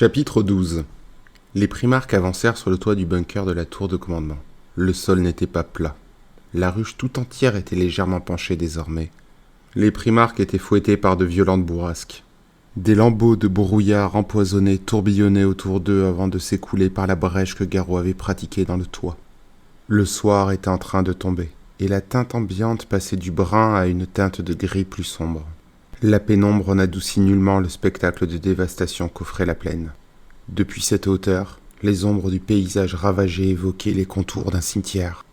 Chapitre 12. Les primarques avancèrent sur le toit du bunker de la tour de commandement. Le sol n'était pas plat. La ruche tout entière était légèrement penchée désormais. Les primarques étaient fouettés par de violentes bourrasques. Des lambeaux de brouillard empoisonné tourbillonnaient autour d'eux avant de s'écouler par la brèche que Garrot avait pratiquée dans le toit. Le soir était en train de tomber, et la teinte ambiante passait du brun à une teinte de gris plus sombre. La pénombre n'adoucit nullement le spectacle de dévastation qu'offrait la plaine. Depuis cette hauteur, les ombres du paysage ravagé évoquaient les contours d'un cimetière.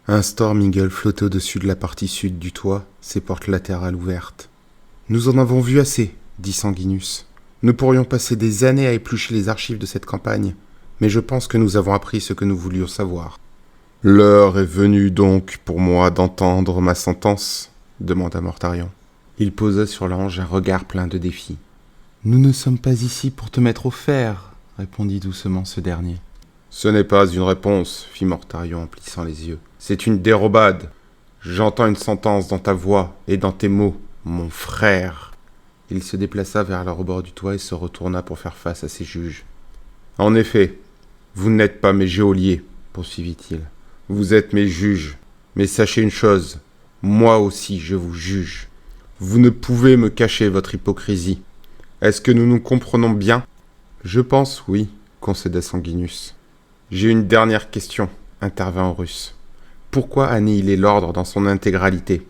Un Storm Eagle flottait au-dessus de la partie sud du toit, ses portes latérales ouvertes. « Nous en avons vu assez, » dit Sanguinus. « Nous pourrions passer des années à éplucher les archives de cette campagne, mais je pense que nous avons appris ce que nous voulions savoir. »« L'heure est venue donc pour moi d'entendre ma sentence ?» demanda Mortarion. Il posa sur l'ange un regard plein de défi. « Nous ne sommes pas ici pour te mettre au fer, » répondit doucement ce dernier. « Ce n'est pas une réponse, » fit Mortarion en plissant les yeux. « C'est une dérobade. J'entends une sentence dans ta voix et dans tes mots, mon frère. » Il se déplaça vers le rebord du toit et se retourna pour faire face à ses juges. « En effet, vous n'êtes pas mes geôliers, » poursuivit-il. « Vous êtes mes juges. Mais sachez une chose, moi aussi je vous juge. Vous ne pouvez me cacher votre hypocrisie. Est-ce que nous nous comprenons bien ?»« Je pense, oui, » concéda Sanguinus. « J'ai une dernière question, » intervint Horus. « Pourquoi annihiler l'ordre dans son intégralité ?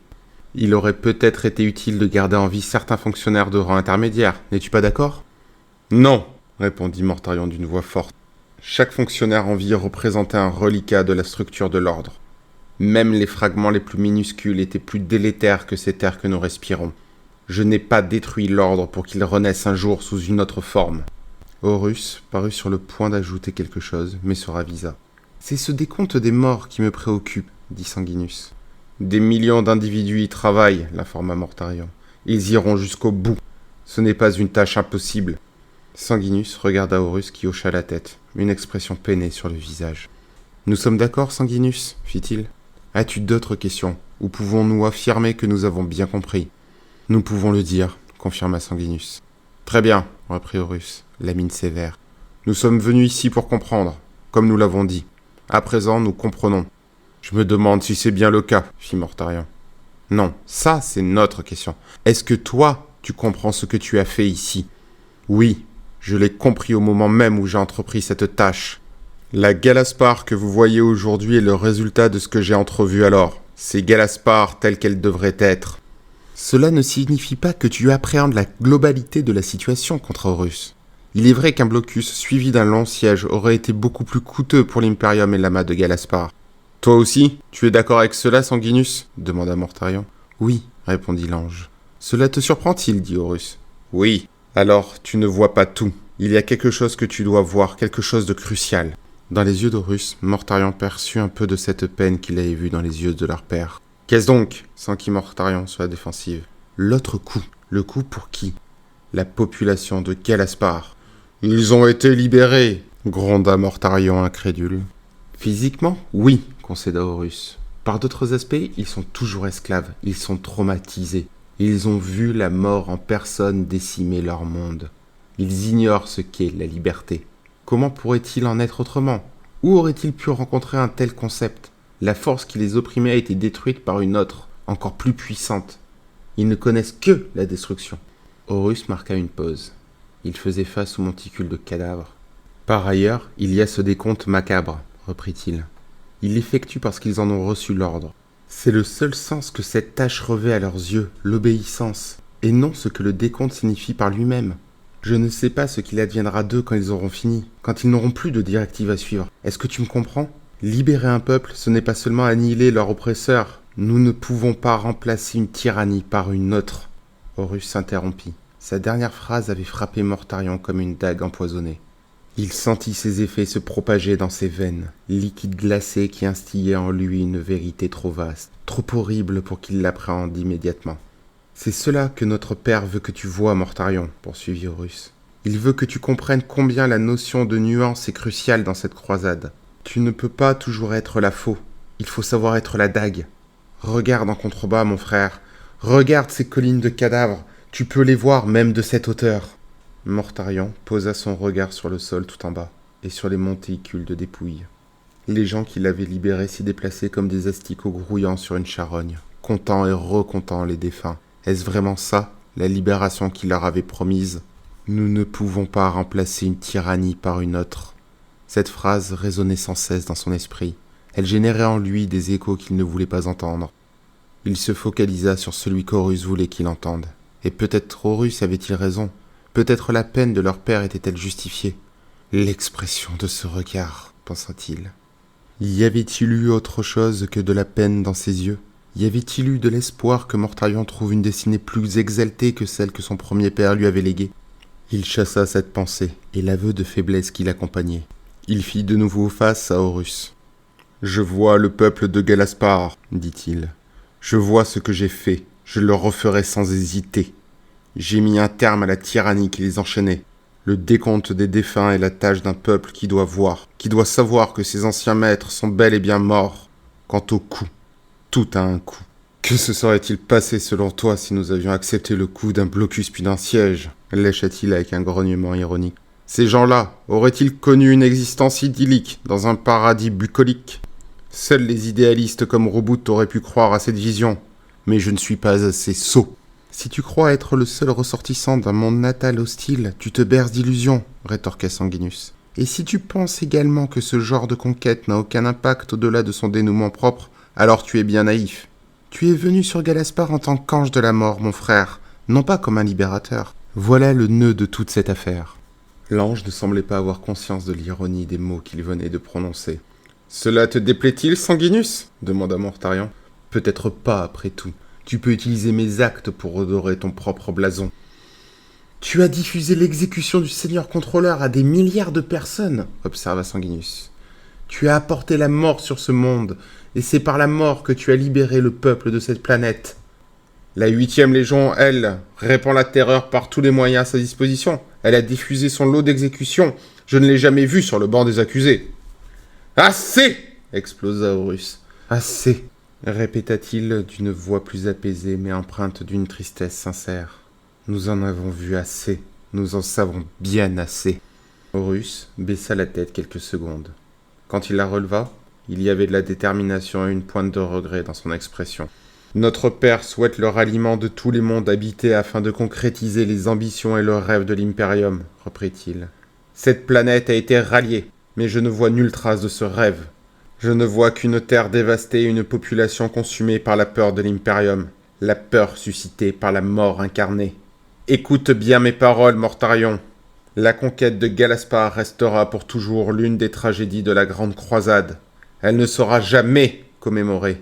Il aurait peut-être été utile de garder en vie certains fonctionnaires de rang intermédiaire, n'es-tu pas d'accord ? » « Non, » répondit Mortarion d'une voix forte. Chaque fonctionnaire en vie représentait un reliquat de la structure de l'ordre. Même les fragments les plus minuscules étaient plus délétères que cet air que nous respirons. Je n'ai pas détruit l'ordre pour qu'il renaisse un jour sous une autre forme. Horus parut sur le point d'ajouter quelque chose, mais se ravisa. « C'est ce décompte des morts qui me préoccupe, » dit Sanguinus. « Des millions d'individus y travaillent, » l'informa Mortarion. « Ils iront jusqu'au bout. Ce n'est pas une tâche impossible. » Sanguinus regarda Horus qui hocha la tête, une expression peinée sur le visage. « Nous sommes d'accord, Sanguinus » fit-il. « As-tu d'autres questions, ou pouvons-nous affirmer que nous avons bien compris ?»« Nous pouvons le dire, » confirma Sanguinus. « Très bien, » reprit Horus, la mine sévère. « Nous sommes venus ici pour comprendre, comme nous l'avons dit. À présent, nous comprenons. »« Je me demande si c'est bien le cas, » fit Mortarion. « Non, ça, c'est notre question. Est-ce que toi, tu comprends ce que tu as fait ici ?»« Oui, je l'ai compris au moment même où j'ai entrepris cette tâche. » La Galaspar que vous voyez aujourd'hui est le résultat de ce que j'ai entrevu alors. C'est Galaspar telle qu'elle devrait être. Cela ne signifie pas que tu appréhendes la globalité de la situation contre Horus. Il est vrai qu'un blocus suivi d'un long siège aurait été beaucoup plus coûteux pour l'Imperium et l'amas de Galaspar. Toi aussi, tu es d'accord avec cela, Sanguinus ? Demanda Mortarion. Oui, répondit l'ange. Cela te surprend-il, dit Horus. Oui, alors tu ne vois pas tout. Il y a quelque chose que tu dois voir, quelque chose de crucial. Dans les yeux d'Horus, Mortarion perçut un peu de cette peine qu'il avait vue dans les yeux de leur père. « Qu'est-ce donc ?» s'enquit Mortarion sur la défensive. « L'autre coup. Le coup pour qui ? La population de Galaspar. »« Ils ont été libérés !» gronda Mortarion incrédule. « Physiquement, oui, » concéda Horus. « Par d'autres aspects, ils sont toujours esclaves. Ils sont traumatisés. Ils ont vu la mort en personne décimer leur monde. Ils ignorent ce qu'est la liberté. » Comment pourrait-il en être autrement ? Où aurait-il pu rencontrer un tel concept ? La force qui les opprimait a été détruite par une autre, encore plus puissante. Ils ne connaissent que la destruction. Horus marqua une pause. Il faisait face au monticule de cadavres. Par ailleurs, il y a ce décompte macabre, reprit-il. Ils l'effectuent parce qu'ils en ont reçu l'ordre. C'est le seul sens que cette tâche revêt à leurs yeux, l'obéissance, et non ce que le décompte signifie par lui-même. Je ne sais pas ce qu'il adviendra d'eux quand ils auront fini, quand ils n'auront plus de directives à suivre. Est-ce que tu me comprends ? Libérer un peuple, ce n'est pas seulement annihiler leur oppresseur. Nous ne pouvons pas remplacer une tyrannie par une autre. Horus s'interrompit. Sa dernière phrase avait frappé Mortarion comme une dague empoisonnée. Il sentit ses effets se propager dans ses veines, liquide glacé qui instillait en lui une vérité trop vaste, trop horrible pour qu'il l'appréhende immédiatement. C'est cela que notre père veut que tu vois, Mortarion, poursuivit Horus. Il veut que tu comprennes combien la notion de nuance est cruciale dans cette croisade. Tu ne peux pas toujours être la faux, il faut savoir être la dague. Regarde en contrebas, mon frère, regarde ces collines de cadavres, tu peux les voir même de cette hauteur. Mortarion posa son regard sur le sol tout en bas et sur les monticules de dépouilles. Les gens qui l'avaient libéré s'y déplaçaient comme des asticots grouillant sur une charogne, comptant et recomptant les défunts. Est-ce vraiment ça, la libération qu'il leur avait promise ? Nous ne pouvons pas remplacer une tyrannie par une autre. Cette phrase résonnait sans cesse dans son esprit. Elle générait en lui des échos qu'il ne voulait pas entendre. Il se focalisa sur celui qu'Horus voulait qu'il entende. Et peut-être Horus avait-il raison. Peut-être la peine de leur père était-elle justifiée. L'expression de ce regard, pensa-t-il. Y avait-il eu autre chose que de la peine dans ses yeux ? Y avait-il eu de l'espoir que Mortarion trouve une destinée plus exaltée que celle que son premier père lui avait léguée ? Il chassa cette pensée et l'aveu de faiblesse qui l'accompagnait. Il fit de nouveau face à Horus. « Je vois le peuple de Galaspar, dit-il. Je vois ce que j'ai fait. Je le referai sans hésiter. J'ai mis un terme à la tyrannie qui les enchaînait. Le décompte des défunts est la tâche d'un peuple qui doit voir, qui doit savoir que ses anciens maîtres sont bel et bien morts. Quant au coup, tout a un coût. Que se serait-il passé selon toi si nous avions accepté le coup d'un blocus puis d'un siège ? Lècha-t-il avec un grognement ironique. Ces gens-là auraient-ils connu une existence idyllique dans un paradis bucolique ? Seuls les idéalistes comme Reboot auraient pu croire à cette vision, mais je ne suis pas assez sot. Si tu crois être le seul ressortissant d'un monde natal hostile, tu te berces d'illusions, rétorqua Sanguinus. Et si tu penses également que ce genre de conquête n'a aucun impact au-delà de son dénouement propre, alors tu es bien naïf. Tu es venu sur Galaspar en tant qu'ange de la mort, mon frère, non pas comme un libérateur. Voilà le nœud de toute cette affaire. L'ange ne semblait pas avoir conscience de l'ironie des mots qu'il venait de prononcer. « Cela te déplaît-il, Sanguinus » demanda Mortarion. « Peut-être pas, après tout. Tu peux utiliser mes actes pour redorer ton propre blason. »« Tu as diffusé l'exécution du Seigneur Contrôleur à des milliards de personnes, » observa Sanguinus. « Tu as apporté la mort sur ce monde, et c'est par la mort que tu as libéré le peuple de cette planète. La 8e Légion, elle, répand la terreur par tous les moyens à sa disposition. Elle a diffusé son lot d'exécutions. Je ne l'ai jamais vue sur le banc des accusés. »« Assez !» explosa Horus. « Assez !» répéta-t-il d'une voix plus apaisée mais empreinte d'une tristesse sincère. « Nous en avons vu assez. Nous en savons bien assez. » Horus baissa la tête quelques secondes. Quand il la releva, il y avait de la détermination et une pointe de regret dans son expression. « Notre Père souhaite le ralliement de tous les mondes habités afin de concrétiser les ambitions et le rêve de l'Imperium, reprit-il. Cette planète a été ralliée, mais je ne vois nulle trace de ce rêve. Je ne vois qu'une terre dévastée et une population consumée par la peur de l'Imperium, la peur suscitée par la mort incarnée. Écoute bien mes paroles, Mortarion. La conquête de Galaspar restera pour toujours l'une des tragédies de la Grande Croisade. Elle ne sera jamais commémorée.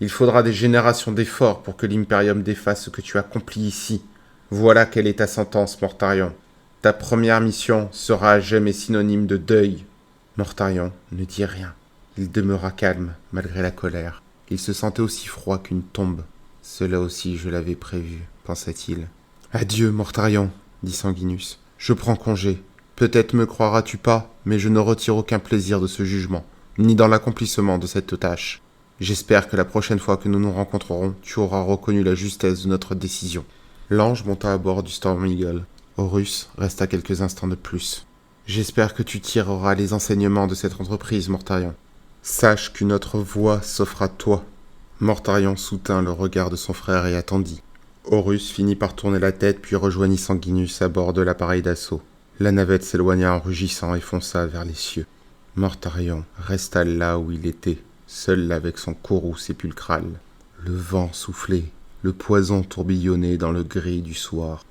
Il faudra des générations d'efforts pour que l'Imperium défasse ce que tu accomplis ici. Voilà quelle est ta sentence, Mortarion. Ta première mission sera à jamais synonyme de deuil. » Mortarion ne dit rien. Il demeura calme, malgré la colère. Il se sentait aussi froid qu'une tombe. « Cela aussi, je l'avais prévu, » pensa-t-il. « Adieu, Mortarion, » dit Sanguinus. « Je prends congé. Peut-être me croiras-tu pas, mais je ne retire aucun plaisir de ce jugement, ni dans l'accomplissement de cette tâche. J'espère que la prochaine fois que nous nous rencontrerons, tu auras reconnu la justesse de notre décision. » L'ange monta à bord du Storm Eagle. Horus resta quelques instants de plus. « J'espère que tu tireras les enseignements de cette entreprise, Mortarion. Sache qu'une autre voie s'offre à toi. » Mortarion soutint le regard de son frère et attendit. Horus finit par tourner la tête puis rejoignit Sanguinus à bord de l'appareil d'assaut. La navette s'éloigna en rugissant et fonça vers les cieux. Mortarion resta là où il était, seul avec son courroux sépulcral. Le vent soufflait, le poison tourbillonnait dans le gris du soir.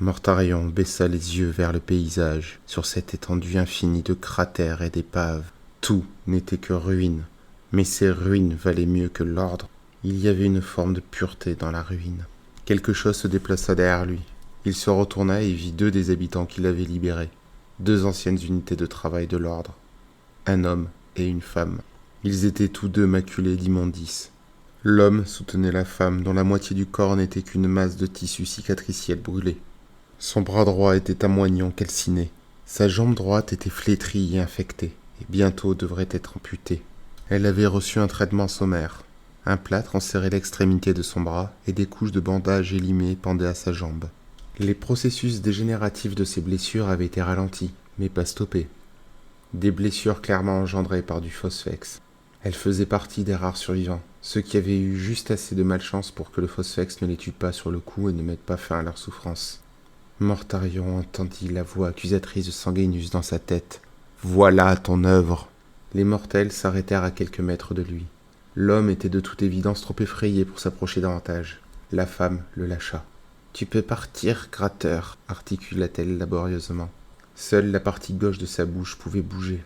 Mortarion baissa les yeux vers le paysage, sur cette étendue infinie de cratères et d'épaves. Tout n'était que ruine, mais ces ruines valaient mieux que l'ordre. Il y avait une forme de pureté dans la ruine. Quelque chose se déplaça derrière lui. Il se retourna et vit 2 des habitants qu'il avait libérés, 2 anciennes unités de travail de l'ordre. Un homme et une femme. Ils étaient tous 2 maculés d'immondices. L'homme soutenait la femme dont la moitié du corps n'était qu'une masse de tissu cicatriciel brûlé. Son bras droit était un moignon calciné. Sa jambe droite était flétrie et infectée, et bientôt devrait être amputée. Elle avait reçu un traitement sommaire. Un plâtre enserrait l'extrémité de son bras, et des couches de bandage élimées pendaient à sa jambe. Les processus dégénératifs de ses blessures avaient été ralentis, mais pas stoppés. Des blessures clairement engendrées par du phosphex. Elle faisait partie des rares survivants, ceux qui avaient eu juste assez de malchance pour que le phosphex ne les tue pas sur le coup et ne mette pas fin à leur souffrance. Mortarion entendit la voix accusatrice de Sanguinus dans sa tête. « Voilà ton œuvre !» Les mortels s'arrêtèrent à quelques mètres de lui. L'homme était de toute évidence trop effrayé pour s'approcher davantage. La femme le lâcha. « Tu peux partir, gratteur, » articula-t-elle laborieusement. Seule la partie gauche de sa bouche pouvait bouger.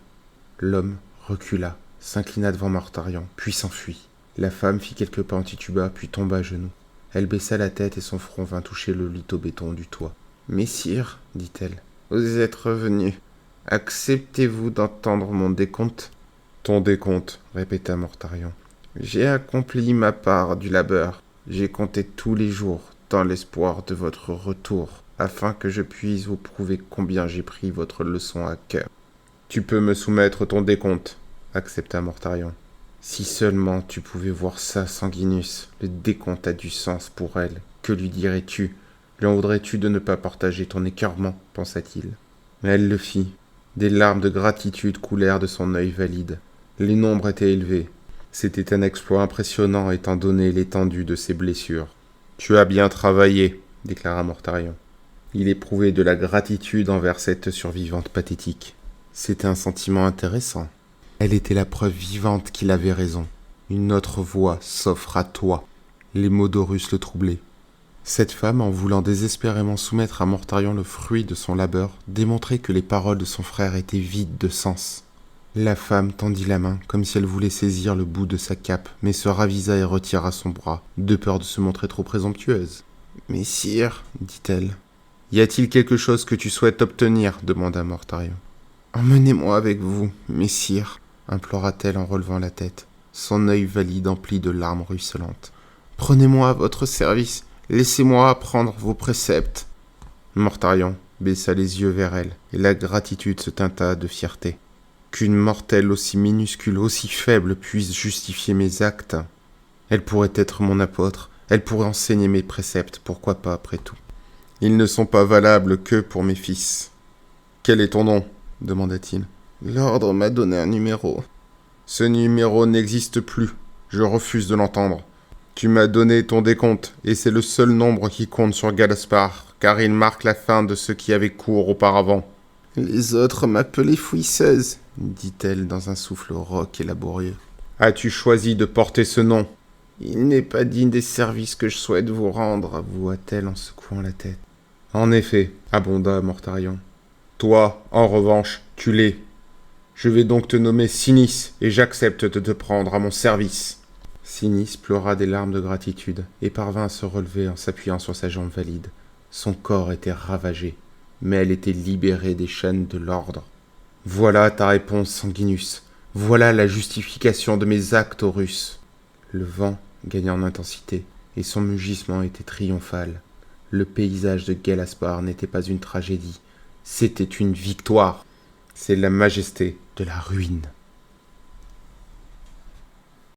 L'homme recula, s'inclina devant Mortarion, puis s'enfuit. La femme fit quelques pas en tituba, puis tomba à genoux. Elle baissa la tête et son front vint toucher le lithobéton du toit. « Messire, dit-elle, vous êtes revenu. Acceptez-vous d'entendre mon décompte ?»« Ton décompte, répéta Mortarion. J'ai accompli ma part du labeur. J'ai compté tous les jours, dans l'espoir de votre retour, afin que je puisse vous prouver combien j'ai pris votre leçon à cœur. Tu peux me soumettre ton décompte, accepta Mortarion. Si seulement tu pouvais voir ça, Sanguinus, le décompte a du sens pour elle. Que lui dirais-tu? Lui en voudrais-tu de ne pas partager ton écœurement, pensa-t-il. Mais elle le fit. Des larmes de gratitude coulèrent de son œil valide. Les nombres étaient élevés. C'était un exploit impressionnant étant donné l'étendue de ses blessures. « Tu as bien travaillé, » déclara Mortarion. Il éprouvait de la gratitude envers cette survivante pathétique. C'était un sentiment intéressant. Elle était la preuve vivante qu'il avait raison. Une autre voie s'offre à toi. Les mots d'Horus le troublaient. Cette femme, en voulant désespérément soumettre à Mortarion le fruit de son labeur, démontrait que les paroles de son frère étaient vides de sens. La femme tendit la main, comme si elle voulait saisir le bout de sa cape, mais se ravisa et retira son bras, de peur de se montrer trop présomptueuse. « Messire, dit-elle, y a-t-il quelque chose que tu souhaites obtenir ?» demanda Mortarion. « Emmenez-moi avec vous, messire, » implora-t-elle en relevant la tête, son œil valide empli de larmes ruisselantes. « Prenez-moi à votre service, laissez-moi apprendre vos préceptes. » Mortarion baissa les yeux vers elle, et la gratitude se teinta de fierté. Qu'une mortelle aussi minuscule, aussi faible puisse justifier mes actes. Elle pourrait être mon apôtre, elle pourrait enseigner mes préceptes, pourquoi pas après tout. Ils ne sont pas valables que pour mes fils. Quel est ton nom ? Demanda-t-il. L'ordre m'a donné un numéro. Ce numéro n'existe plus, je refuse de l'entendre. Tu m'as donné ton décompte, et c'est le seul nombre qui compte sur Galaspar, car il marque la fin de ce qui avait cours auparavant. Les autres m'appelaient fouisseuse, dit-elle dans un souffle rauque et laborieux. As-tu choisi de porter ce nom ? Il n'est pas digne des services que je souhaite vous rendre, avoua-t-elle en secouant la tête. En effet, abonda Mortarion. Toi, en revanche, tu l'es. Je vais donc te nommer Sinis, et j'accepte de te prendre à mon service. Sinis pleura des larmes de gratitude, et parvint à se relever en s'appuyant sur sa jambe valide. Son corps était ravagé, mais elle était libérée des chaînes de l'ordre. Voilà ta réponse, Sanguinus. Voilà la justification de mes actes, Horus. Le vent gagnait en intensité, et son mugissement était triomphal. Le paysage de Galaspar n'était pas une tragédie, c'était une victoire. C'est la majesté de la ruine.